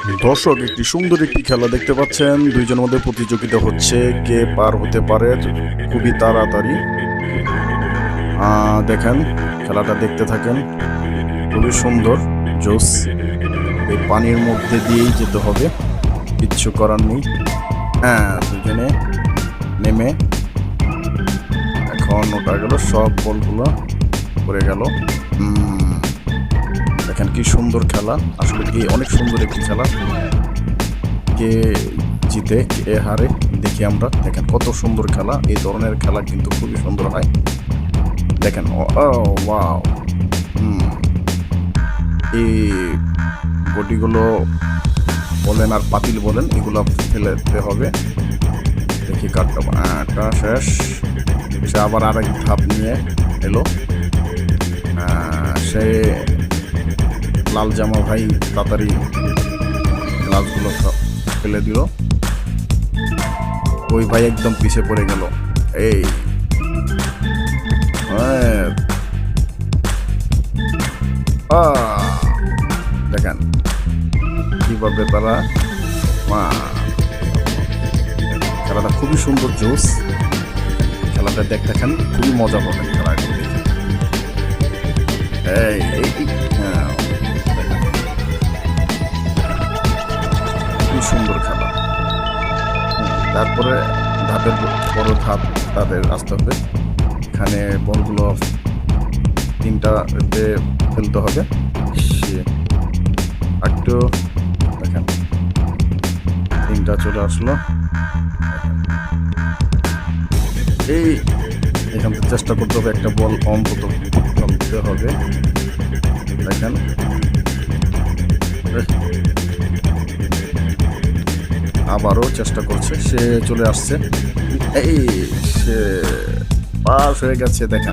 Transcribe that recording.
দর্শক একটি সুন্দর একটি খেলা দেখতে পাচ্ছেন। দুইজনের মধ্যে প্রতিযোগিতা হচ্ছে কে পার হতে পারে খুবই তাড়াতাড়ি। দেখেন খেলাটা দেখতে থাকেন, খুবই সুন্দর জোস। এই পানির মধ্যে দিয়েই যেতে হবে, কিচ্ছু করার নেই। দুজনে নেমে এখন ওটা গেল, সব বলগুলো পড়ে গেল। দেখেন কি সুন্দর খেলা, আসলে কি অনেক সুন্দর একটি খেলা। কে জিতে কে হারে দেখি আমরা। দেখেন কত সুন্দর খেলা, এই ধরনের খেলা কিন্তু খুবই সুন্দর হয়। দেখেন ওয়াও, এই গটিগুলো বলেন আর পাতিল বলেন, এগুলো ফেলতে হবে। দেখি কাটটা শেষ, সে আবার আরেক ধাপ নিয়ে এলো। সে লাল জামা ভাই তাড়াতাড়ি গ্লাসগুলো ফেলে দিল। ওই ভাই একদম পিছিয়ে পড়ে গেল। এই দেখেন কিভাবে তারা খেলাটা খুবই সুন্দর জোস। খেলাটা দেখেন খুবই মজা পাবেন খেলাগুলো দেখে। খুবই সুন্দর খেলা। তারপরে ধাপের বড় ধাপ তাদের আসতে হবে। এখানে বলগুলো তিনটাতে ফেলতে হবে। একটু দেখেন তিনটা চলে আসলো। এই এখান থেকে চেষ্টা করতে হবে একটা বল অন্তত ফেলতে হবে। দেখেন আবারও চেষ্টা করছে, সে চলে আসছে। এই সে পাস হয়ে গেছে। দেখেন